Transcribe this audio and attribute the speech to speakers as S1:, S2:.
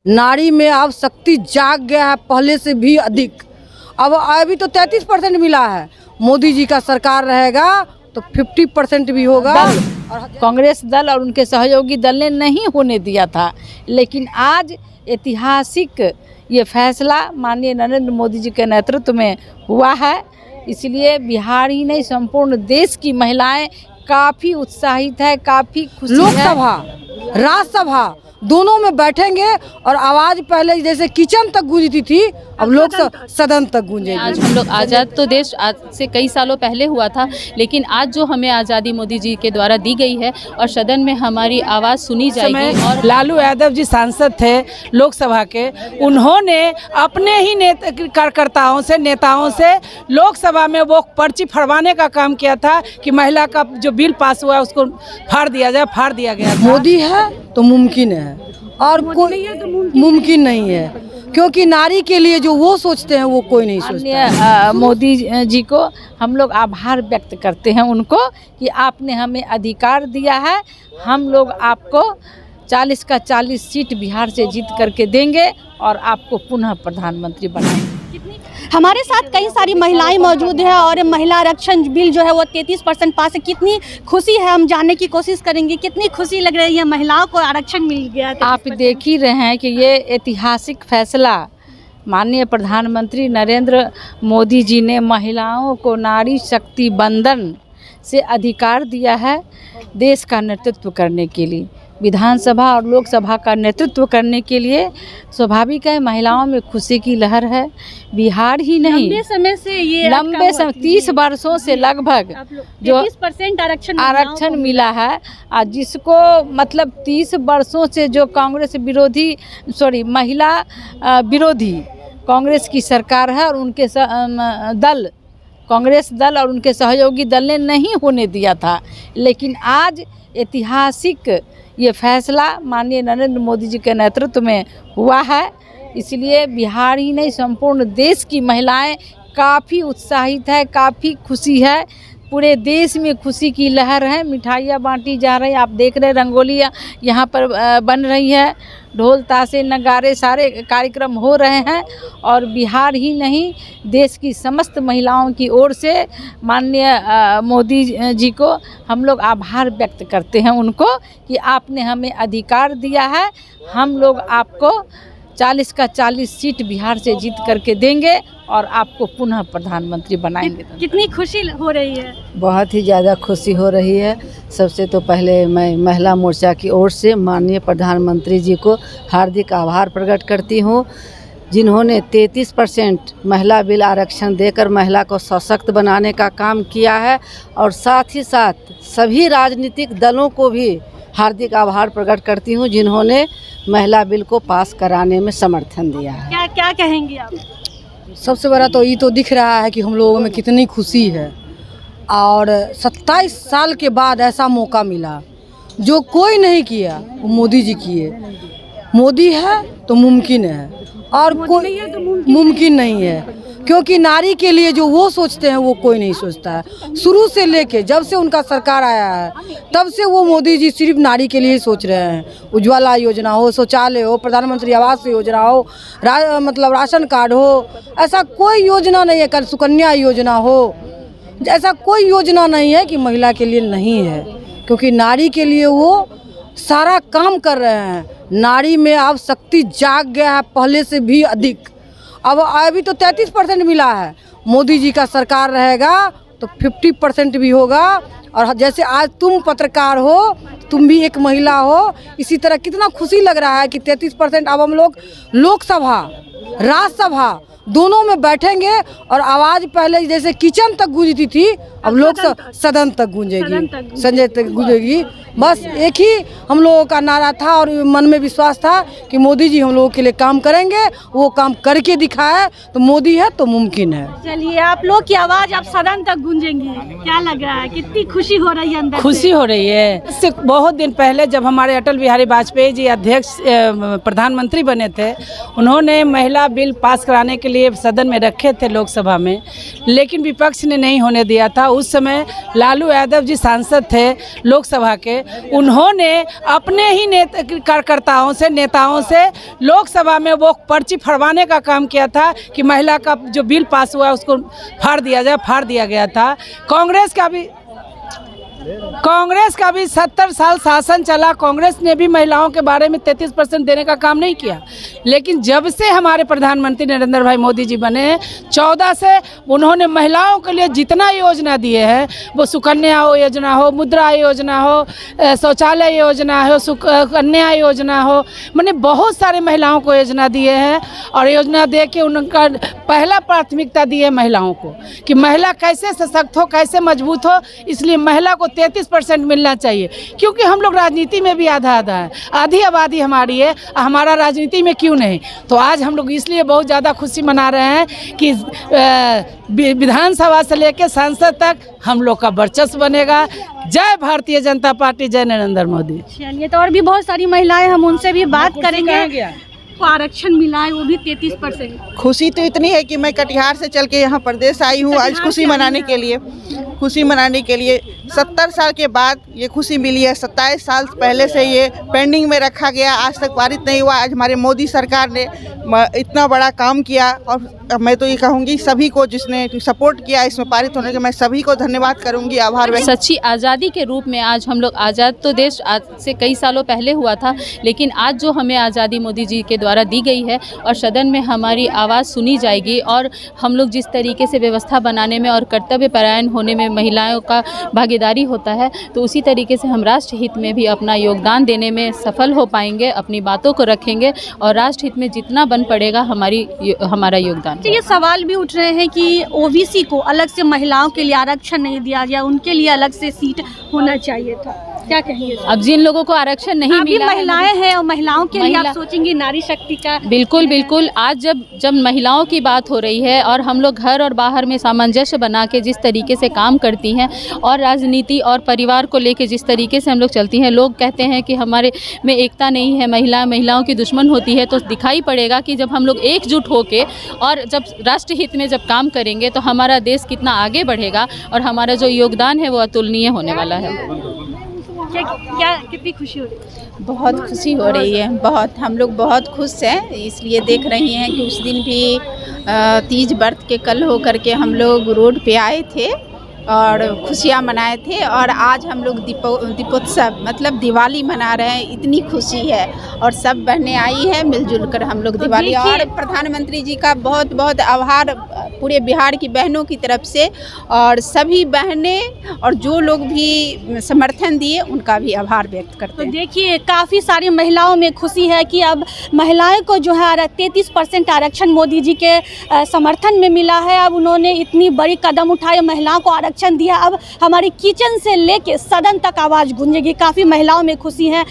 S1: नारी में अब शक्ति जाग गया है पहले से भी अधिक। अब अभी तो 33% मिला है, मोदी जी का सरकार रहेगा तो 50% भी होगा।
S2: कांग्रेस दल और उनके सहयोगी दल ने नहीं होने दिया था, लेकिन आज ऐतिहासिक ये फैसला माननीय नरेंद्र मोदी जी के नेतृत्व में हुआ है। इसलिए बिहार ही नहीं संपूर्ण देश की महिलाएं काफ़ी उत्साहित है, काफ़ी खुशी है।
S1: लोकसभा राज्यसभा दोनों में बैठेंगे और आवाज़ पहले जैसे किचन तक गूंजती थी, अब लोग सदन तक गूंजेगी।
S3: आज हम लोग आज़ाद तो देश आज से कई सालों पहले हुआ था, लेकिन आज जो हमें आज़ादी मोदी जी के द्वारा दी गई है और सदन में हमारी आवाज़ सुनी जाएगी। और
S4: लालू यादव जी सांसद थे लोकसभा के, उन्होंने अपने ही कार्यकर्ताओं से नेताओं से लोकसभा में वो पर्ची फड़वाने का काम किया था कि महिला का जो बिल पास हुआ उसको फाड़ दिया जाए, फाड़ दिया गया।
S1: मोदी है तो मुमकिन है और कोई मुमकिन नहीं है, क्योंकि नारी के लिए जो वो सोचते हैं वो कोई नहीं सोचता।
S2: मोदी जी को हम लोग आभार व्यक्त करते हैं उनको कि आपने हमें अधिकार दिया है। हम लोग आपको 40 का 40 सीट बिहार से जीत करके देंगे और आपको पुनः प्रधानमंत्री बनाएंगे।
S5: हमारे साथ कई सारी महिलाएं मौजूद है और महिला आरक्षण बिल जो है वो 33% पास है। कितनी खुशी है, हम जानने की कोशिश करेंगे कितनी खुशी लग रही है महिलाओं को आरक्षण मिल गया।
S2: आप देख ही रहे हैं कि ये ऐतिहासिक फैसला माननीय प्रधानमंत्री नरेंद्र मोदी जी ने महिलाओं को नारी शक्ति बंधन से अधिकार दिया है देश का नेतृत्व करने के लिए, विधानसभा और लोकसभा का नेतृत्व करने के लिए। स्वाभाविक है महिलाओं में खुशी की लहर है। बिहार ही नहीं,
S5: लंबे समय से ये
S2: 30 वर्षों से लगभग जो
S5: 30%
S2: आरक्षण मिला है, जिसको मतलब 30 वर्षों से जो कांग्रेस विरोधी महिला विरोधी कांग्रेस की सरकार है और उनके कांग्रेस दल और उनके सहयोगी दल ने नहीं होने दिया था, लेकिन आज ऐतिहासिक ये फैसला माननीय नरेंद्र मोदी जी के नेतृत्व में हुआ है। इसलिए बिहार ही नहीं संपूर्ण देश की महिलाएं काफ़ी उत्साहित है, काफ़ी खुशी है। पूरे देश में खुशी की लहर है। मिठाइयाँ बांटी जा रही, आप देख रहे रंगोलियाँ यहाँ पर बन रही है, ढोल ताशे नगाड़े सारे कार्यक्रम हो रहे हैं। और बिहार ही नहीं देश की समस्त महिलाओं की ओर से माननीय मोदी जी को हम लोग आभार व्यक्त करते हैं उनको कि आपने हमें अधिकार दिया है। हम लोग आपको 40 का 40 सीट बिहार से जीत करके देंगे और आपको पुनः प्रधानमंत्री बनाएंगे।
S5: कितनी खुशी हो रही है?
S6: बहुत ही ज़्यादा खुशी हो रही है। सबसे तो पहले मैं महिला मोर्चा की ओर से माननीय प्रधानमंत्री जी को हार्दिक आभार प्रकट करती हूँ, जिन्होंने 33% महिला बिल आरक्षण देकर महिला को सशक्त बनाने का काम किया है। और साथ ही साथ सभी राजनीतिक दलों को भी हार्दिक आभार प्रकट करती हूँ जिन्होंने महिला बिल को पास कराने में समर्थन दिया है।
S5: क्या क्या कहेंगी आप?
S1: सबसे बड़ा तो ये तो दिख रहा है कि हम लोगों में कितनी खुशी है और 27 साल के बाद ऐसा मौका मिला जो कोई नहीं किया, वो मोदी जी किए। मोदी है तो मुमकिन है और कोई मुमकिन नहीं है, क्योंकि नारी के लिए जो वो सोचते हैं वो कोई नहीं सोचता है। शुरू से लेके जब से उनका सरकार आया है तब से वो मोदी जी सिर्फ नारी के लिए सोच रहे हैं। उज्ज्वला योजना हो, शौचालय हो, प्रधानमंत्री आवास योजना हो, मतलब राशन कार्ड हो, ऐसा कोई योजना नहीं है। कल सुकन्या योजना हो, ऐसा कोई योजना नहीं है कि महिला के लिए नहीं है, क्योंकि नारी के लिए वो सारा काम कर रहे हैं। नारी में अब शक्ति जाग गया है पहले से भी अधिक। अब अभी तो 33% मिला है, मोदी जी का सरकार रहेगा तो 50% भी होगा। और जैसे आज तुम पत्रकार हो, तुम भी एक महिला हो, इसी तरह कितना खुशी लग रहा है कि 33% अब हम लोग लोकसभा राज्यसभा दोनों में बैठेंगे और आवाज़ पहले जैसे किचन तक गूंजती थी, अब लोग सदन तक गूंजेगी, संजय तक गूंजेगी। बस एक ही हम लोगों का नारा था और मन में विश्वास था कि मोदी जी हम लोगों के लिए काम करेंगे, वो काम करके दिखाए। तो मोदी है तो मुमकिन है।
S5: चलिए, आप लोग की आवाज़ अब सदन तक गूंजेंगी, क्या लग रहा है? कितनी खुशी हो रही है अंदर?
S4: खुशी हो रही है। इससे बहुत दिन पहले जब हमारे अटल बिहारी वाजपेयी जी अध्यक्ष प्रधानमंत्री बने थे, उन्होंने महिला बिल पास कराने के लिए लिए सदन में रखे थे लोकसभा में, लेकिन विपक्ष ने नहीं होने दिया था। उस समय लालू यादव जी सांसद थे लोकसभा के, उन्होंने अपने ही कार्यकर्ताओं से, नेताओं से लोकसभा में वो पर्ची फड़वाने का काम किया था कि महिला का जो बिल पास हुआ उसको फाड़ दिया गया था। कांग्रेस का भी 70 साल शासन चला, कांग्रेस ने भी महिलाओं के बारे में 33% देने का काम नहीं किया। लेकिन जब से हमारे प्रधानमंत्री नरेंद्र भाई मोदी जी बने 14 से, उन्होंने महिलाओं के लिए जितना योजना दिए हैं, वो सुकन्या योजना हो, मुद्रा योजना हो, शौचालय योजना हो, कन्या योजना हो, मैंने बहुत सारे महिलाओं को योजना दिए हैं। और योजना दे के उनका पहला प्राथमिकता दी है महिलाओं को कि महिला कैसे सशक्त हो, कैसे मजबूत हो। इसलिए महिला को 33% मिलना चाहिए, क्योंकि हम लोग राजनीति में भी आधा है, आधी आबादी हमारी है, हमारा राजनीति में क्यों नहीं। तो आज हम लोग इसलिए बहुत ज़्यादा खुशी मना रहे हैं कि विधानसभा से लेकर संसद तक हम लोग का वर्चस्व बनेगा। जय भारतीय जनता पार्टी, जय नरेंद्र मोदी।
S5: चलिए, तो और भी बहुत सारी महिलाएं, हम उनसे भी बात करेंगे। को आरक्षण मिला है, वो भी 33%।
S7: खुशी तो इतनी है कि मैं कटिहार से चल के यहाँ प्रदेश आई हूँ आज खुशी मनाने के लिए। 70 साल के बाद ये खुशी मिली है। 27 साल पहले से ये पेंडिंग में रखा गया, आज तक पारित नहीं हुआ। आज हमारे मोदी सरकार ने इतना बड़ा काम किया, और मैं तो ये कहूँगी सभी को जिसने सपोर्ट किया इसमें पारित होने के, मैं सभी को धन्यवाद करूँगी, आभार व्यक्त।
S3: सच्ची आज़ादी के रूप में आज हम लोग आज़ाद, तो देश आज से कई सालों पहले हुआ था, लेकिन आज जो हमें आज़ादी मोदी जी के द्वारा दी गई है और सदन में हमारी आवाज़ सुनी जाएगी, और हम लोग जिस तरीके से व्यवस्था बनाने में और कर्तव्य परायण होने में महिलाओं का भागीदारी होता है, तो उसी तरीके से हम राष्ट्र हित में भी अपना योगदान देने में सफल हो पाएंगे, अपनी बातों को रखेंगे और राष्ट्र हित में जितना बन पड़ेगा हमारा योगदान।
S5: तो ये सवाल भी उठ रहे हैं कि ओबीसी को अलग से महिलाओं के लिए आरक्षण नहीं दिया गया, उनके लिए अलग से सीट होना चाहिए था, क्या कहेंगे?
S3: अब जिन लोगों को आरक्षण नहीं मिला,
S5: महिलाएं हैं और महिलाओं के लिए आप सोचेंगे नारी शक्ति का।
S3: बिल्कुल आज जब महिलाओं की बात हो रही है और हम लोग घर और बाहर में सामंजस्य बना के जिस तरीके से काम करती हैं और राजनीति और परिवार को लेके जिस तरीके से हम लोग चलती हैं, लोग कहते हैं कि हमारे में एकता नहीं है, महिलाओं की दुश्मन होती है, तो दिखाई पड़ेगा कि जब हम लोग एकजुट होके और जब राष्ट्र हित में जब काम करेंगे तो हमारा देश कितना आगे बढ़ेगा और हमारा जो योगदान है वो अतुलनीय होने वाला है।
S5: क्या कितनी खुशी हो रही है?
S8: बहुत खुशी हो रही है, बहुत, हम लोग बहुत खुश हैं। इसलिए देख रही हैं कि उस दिन भी तीज व्रत के कल होकर के हम लोग रोड पे आए थे और खुशियाँ मनाए थे, और आज हम लोग दीपोत्सव मतलब दिवाली मना रहे हैं। इतनी खुशी है और सब बहनें आई हैं मिलजुल कर हम लोग दिवाली, और प्रधानमंत्री जी का बहुत बहुत आभार पूरे बिहार की बहनों की तरफ से, और सभी बहनें और जो लोग भी समर्थन दिए उनका भी आभार व्यक्त करते हैं।
S5: तो देखिए, काफ़ी सारी महिलाओं में खुशी है कि अब महिलाएं को जो है 33% आरक्षण मोदी जी के समर्थन में मिला है। अब उन्होंने इतनी बड़ी कदम उठाए, महिलाओं को आरक्षण दिया। अब हमारी किचन से लेके सदन तक आवाज़ गूंजेगी। काफ़ी महिलाओं में खुशी है।